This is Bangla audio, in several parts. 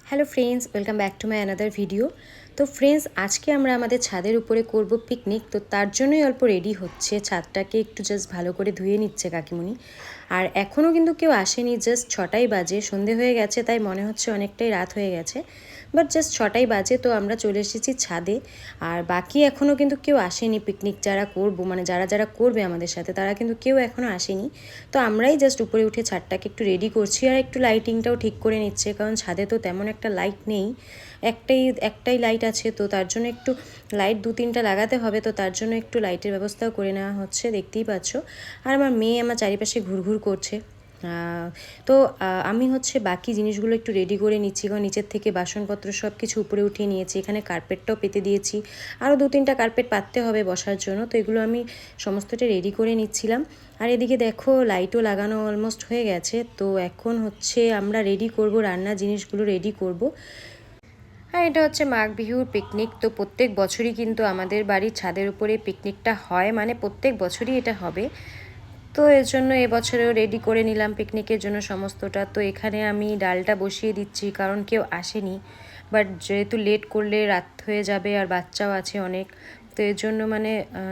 Hello friends, welcome back to my another video. তো ফ্রেন্ডস, আজকে আমরা আমাদের ছাদের উপরে করব পিকনিক। তো তার জন্যই অল্প রেডি হচ্ছে, ছাদটাকে একটু জাস্ট ভালো করে ধুয়ে নিচ্ছে কাকিমুনি। আর এখনও কিন্তু কেউ আসেনি, জাস্ট 6টাই বাজে, সন্ধে হয়ে গেছে, তাই মনে হচ্ছে অনেকটাই রাত হয়ে গেছে। বাট জাস্ট 6টাই বাজে, তো আমরা চলে এসেছি ছাদে। আর বাকি এখনও কিন্তু কেউ আসেনি, পিকনিক যারা করব মানে যারা যারা করবে আমাদের সাথে তারা কিন্তু কেউ এখনও আসেনি। তো আমরাই জাস্ট উপরে উঠে ছাদটাকে একটু রেডি করছি আর একটু লাইটিংটাও ঠিক করে নিচ্ছে, কারণ ছাদে তো তেমন একটা লাইট নেই, একটাই লাইট আছে। তো তার জন্য একটু লাইট 2-3টা লাগাতে হবে, তো তার জন্য একটু লাইটের ব্যবস্থাও করে নেওয়া হচ্ছে, দেখতেই পাচ্ছ। আর আমার মেয়ে আমার চারিপাশে ঘুরঘুর করছে। তো আমি হচ্ছে বাকি জিনিসগুলো একটু রেডি করে নিচ্ছি, কারণ নিচের থেকে বাসনপত্র সব কিছু উপরে উঠিয়ে নিয়েছি। এখানে কার্পেটটাও পেতে দিয়েছি, আরও 2-3টা কার্পেট পাততে হবে বসার জন্য, তো এগুলো আমি সমস্তটা রেডি করে নিচ্ছিলাম। আর এদিকে দেখো লাইটও লাগানো অলমোস্ট হয়ে গেছে। তো এখন হচ্ছে আমরা রেডি করব, রান্নার জিনিসগুলো রেডি করব। আর এটা হচ্ছে মাঘ বিহুর পিকনিক। তো প্রত্যেক বছরই কিন্তু আমাদের বাড়ির ছাদের উপরে পিকনিকটা হয়, মানে প্রত্যেক বছরই এটা হবে। তো এর জন্য এবছরেও রেডি করে নিলাম পিকনিকের জন্য সমস্তটা। তো এখানে আমি ডালটা বসিয়ে দিচ্ছি, কারণ কেউ আসেনি, বাট যেহেতু লেট করলে রাত হয়ে যাবে আর বাচ্চাও আছে অনেক, তো এর জন্য মানে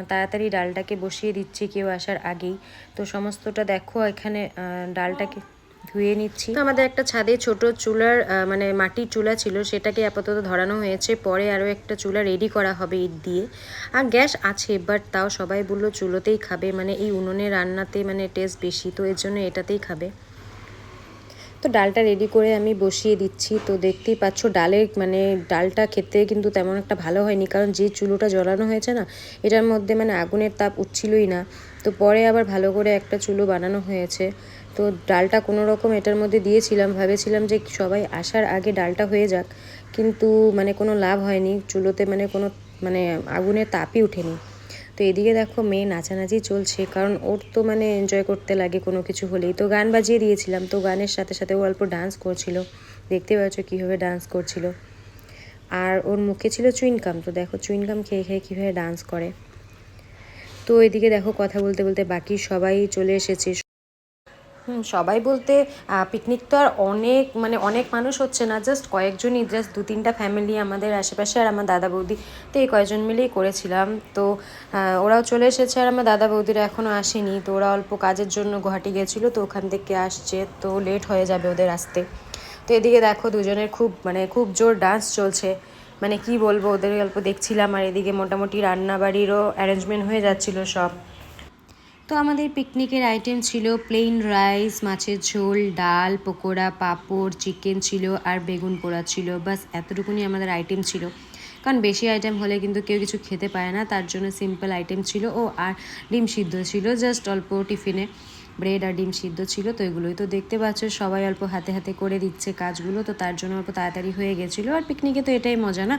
তাড়াতাড়ি ডালটাকে বসিয়ে দিচ্ছি কেউ আসার আগেই। তো সমস্তটা দেখো এখানে ডালটাকে ধুয়ে নিচ্ছি। তো আমাদের একটা ছাদে ছোট চুলার মানে মাটির চুলা ছিল, সেটাকে আপাতত ধরানো হয়েছে, পরে আরও একটা চুলা রেডি করা হবে ইট দিয়ে। আর গ্যাস আছে, বাট তাও সবাই বললো চুলোতেই খাবে, মানে এই উনুনে রান্নাতে মানে টেস্ট বেশি, তো এর জন্য এটাতেই খাবে। তো ডালটা রেডি করে আমি বসিয়ে দিচ্ছি। তো দেখতেই পাচ্ছ ডালটা খেতে কিন্তু তেমন একটা ভালো হয়নি, কারণ যে চুলোটা জ্বালানো হয়েছে না, এটার মধ্যে মানে আগুনের তাপ উঠছিলই না। তো পরে আবার ভালো করে একটা চুলো বানানো হয়েছে। তো ডালটা কোনো রকম এটার মধ্যে দিয়েছিলাম, ভেবেছিলাম যে সবাই আসার আগে ডালটা হয়ে যাক, কিন্তু মানে কোনো লাভ হয়নি, চুলোতে কোনো আগুনের তাপই ওঠেনি। তো এদিকে দেখো মেয়ে নাচানাচি চলছে, কারণ ওর তো এনজয় করতে লাগে কোনো কিছু হলেই। তো গান বাজিয়ে দিয়েছিলাম, তো গানের সাথে সাথে ও অল্প ডান্স করছিল, দেখতে পাচ্ছ কীভাবে ডান্স করছিল। আর ওর মুখে ছিল চুইনকাম, তো দেখো চুইনকাম খেয়ে খেয়ে কীভাবে ডান্স করে। তো এদিকে দেখো কথা বলতে বলতে বাকি সবাই চলে এসেছে। সবাই বলতে পিকনিক তো আর অনেক মানুষ হচ্ছে না, জাস্ট কয়েকজনই, জাস্ট 2-3টা ফ্যামিলি আমাদের আশেপাশে আর আমার দাদা বৌদি, তো এই কয়েকজন মিলেই করেছিলাম। তো ওরাও চলে এসেছে, আর আমার দাদা বৌদিরা এখনও আসেনি। তো ওরা অল্প কাজের জন্য গুয়াহাটি গেছিলো, তো ওখান থেকে আসছে, তো লেট হয়ে যাবে ওদের আসতে। তো এদিকে দেখো দুজনের খুব জোর ডান্স চলছে, মানে কি বলবো, ওদের অল্প দেখছিলাম। আর এদিকে মোটামুটি রান্না বাড়িরও অ্যারেঞ্জমেন্ট হয়ে যাচ্ছিলো সব। তো আমাদের পিকনিকের আইটেম ছিল প্লেন রাইস, মাছের ঝোল, ডাল, পকোড়া, পাঁপড়, চিকেন ছিল আর বেগুন পোড়া ছিল, বাস এতটুকুনি আমাদের আইটেম ছিল। কারণ বেশি আইটেম হলে কিন্তু কেউ কিছু খেতে পারে না, তার জন্য সিম্পল আইটেম ছিল। আর ডিম সিদ্ধ ছিল, জাস্ট অল্প টিফিনে ব্রেড আর ডিম সিদ্ধ ছিল। তো এগুলোই তো দেখতে পাচ্ছ, সবাই অল্প হাতে হাতে করে দিচ্ছে কাজগুলো, তো তার জন্য অল্প তাড়াতাড়ি হয়ে গেছিলো। আর পিকনিকে তো এটাই মজা না,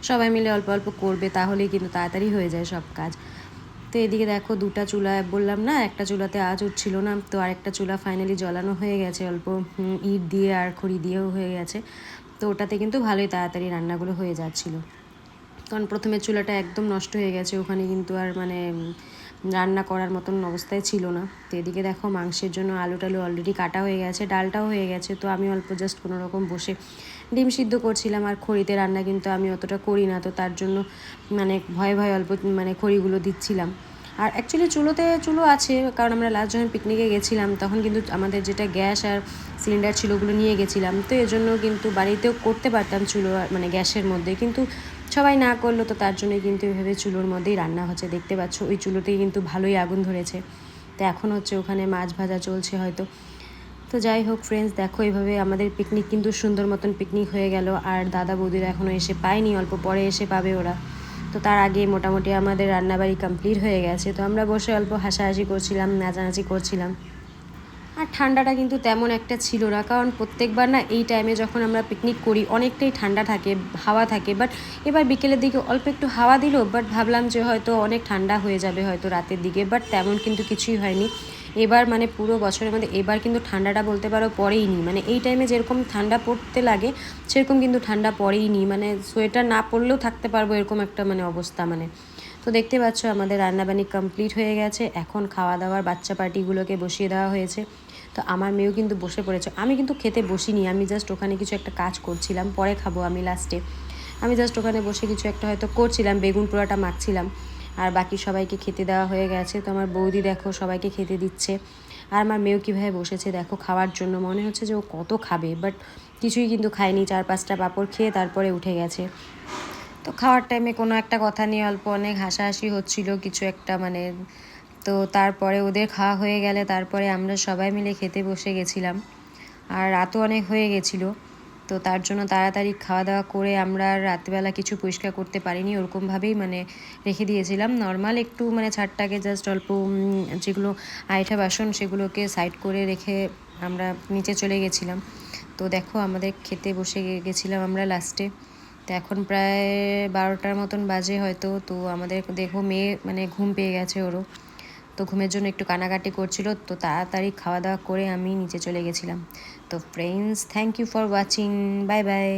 সবাই মিলে অল্প অল্প করবে, তাহলেই কিন্তু তাড়াতাড়ি হয়ে যায় সব কাজ। তো এদিকে দেখো 2টা চুলা, বললাম না একটা চুলাতে আঁচ উঠছিল না, তো আরেকটা চুলা ফাইনালি জ্বালানো হয়ে গেছে, অল্প ইট দিয়ে আর খড়ি দিয়েও হয়ে গেছে। তো ওটাতে কিন্তু ভালোই তাড়াতাড়ি রান্নাগুলো হয়ে যাচ্ছিলো, কারণ প্রথমের চুলাটা একদম নষ্ট হয়ে গেছে, ওখানে কিন্তু আর রান্না করার মতন অবস্থায় ছিল না। তো এদিকে দেখো মাংসের জন্য আলু টালু অলরেডি কাটা হয়ে গেছে, ডালটাও হয়ে গেছে। তো আমি অল্প জাস্ট কোনো রকম বসে ডিম সিদ্ধ করছিলাম। আর খড়িতে রান্না কিন্তু আমি অতটা করি না, তো তার জন্য ভয়ে ভয়ে অল্প খড়িগুলো দিচ্ছিলাম। আর অ্যাকচুয়ালি চুলো আছে, কারণ আমরা লাস্ট যখন পিকনিকে গেছিলাম তখন কিন্তু আমাদের যেটা গ্যাস আর সিলিন্ডার ছিল ওগুলো নিয়ে গেছিলাম, তো এজন্য কিন্তু বাড়িতেও করতে পারতাম চুলো গ্যাসের মধ্যে, কিন্তু সবাই না করলো, তো তার জন্যই কিন্তু এভাবে চুলোর মধ্যেই রান্না হচ্ছে। দেখতে পাচ্ছ ওই চুলোতেই কিন্তু ভালোই আগুন ধরেছে। তো এখন হচ্ছে ওখানে মাছ ভাজা চলছে হয়তো। তো যাই হোক ফ্রেন্ডস, দেখো এইভাবে আমাদের পিকনিক কিন্তু সুন্দর মতন পিকনিক হয়ে গেল। আর দাদা বৌদিরা এখনও এসে পায়নি, অল্প পরে এসে পাবে ওরা। তো তার আগে মোটামুটি আমাদের রান্নাবাড়ি কমপ্লিট হয়ে গেছে। তো আমরা বসে অল্প হাসাহাসি করছিলাম, নাচানাচি করছিলাম। আর ঠান্ডাটা কিন্তু তেমন একটা ছিল না, কারণ প্রত্যেকবার না এই টাইমে যখন আমরা পিকনিক করি অনেকটাই ঠান্ডা থাকে, হাওয়া থাকে। বাট এবার বিকেলের দিকে অল্প একটু হাওয়া দিল, বাট ভাবলাম যে হয়তো অনেক ঠান্ডা হয়ে যাবে হয়তো রাতের দিকে, বাট তেমন কিন্তু কিছুই হয়নি। এবার পুরো বছরের মধ্যে এবার কিন্তু ঠান্ডাটা বলতে পারো পড়েইনি, এই টাইমে যেরকম ঠান্ডা পড়তে লাগে সেরকম কিন্তু ঠান্ডা পড়েইনি, সোয়েটার না পরলেও থাকতে পারবো এরকম একটা অবস্থা। তো দেখতে পাচ্ছ আমাদের রান্নাবান্নি কমপ্লিট হয়ে গেছে, এখন খাওয়া দাওয়ার বাচ্চা পার্টিগুলোকে বসিয়ে দেওয়া হয়েছে। তো তো আমার মেয়েও কিন্তু বসে পড়েছে। আমি কিন্তু খেতে বসিনি, আমি জাস্ট ওখানে কিছু একটা কাজ করছিলাম, পরে খাবো আমি লাস্টে। আমি জাস্ট ওখানে বসে কিছু একটা হয়তো করছিলাম, বেগুন পোড়াটা মাখছিলাম। আর বাকি সবাইকে খেতে দেওয়া হয়ে গেছে। তো আমার বৌদি দেখো সবাইকে খেতে দিচ্ছে। আর আমার মেয়েও কীভাবে বসেছে দেখো খাওয়ার জন্য, মনে হচ্ছে যে ও কত খাবে, বাট কিছুই কিন্তু খায়নি। 4-5টা পাঁপড় খেয়ে তারপরে উঠে গেছে। তো খাওয়ার টাইমে কোনো একটা কথা নিয়ে অল্প অনেক হাসাহাসি হচ্ছিল কিছু একটা মানে। তো তারপরে ওদের খাওয়া হয়ে গেলে তারপরে আমরা সবাই মিলে খেতে বসে গেছিলাম। আর রাতও অনেক হয়ে গেছিলো, তো তার জন্য তাড়াতাড়ি খাওয়া দাওয়া করে আমরা রাত্রিবেলা কিছু পরিষ্কার করতে পারিনি, ওরকমভাবেই মানে রেখে দিয়েছিলাম। নর্মাল একটু মানে ছাদটাকে জাস্ট অল্প যেগুলো আয়ঠা বাসন সেগুলোকে সাইড করে রেখে আমরা নিচে চলে গেছিলাম। তো দেখো আমাদের খেতে বসে গেছিলাম আমরা লাস্টে। তো এখন প্রায় 12টার মতন বাজে হয়তো। তো আমাদের দেখো মেয়ে মানে ঘুম পেয়ে গেছে ওরও, তো ঘুমের জন্য একটু কানাকাটি করছিল। তো তাড়াতাড়ি খাওয়া দাওয়া করে আমি নিচে চলে গেছিলাম। তো friends, thank you for watching, bye by.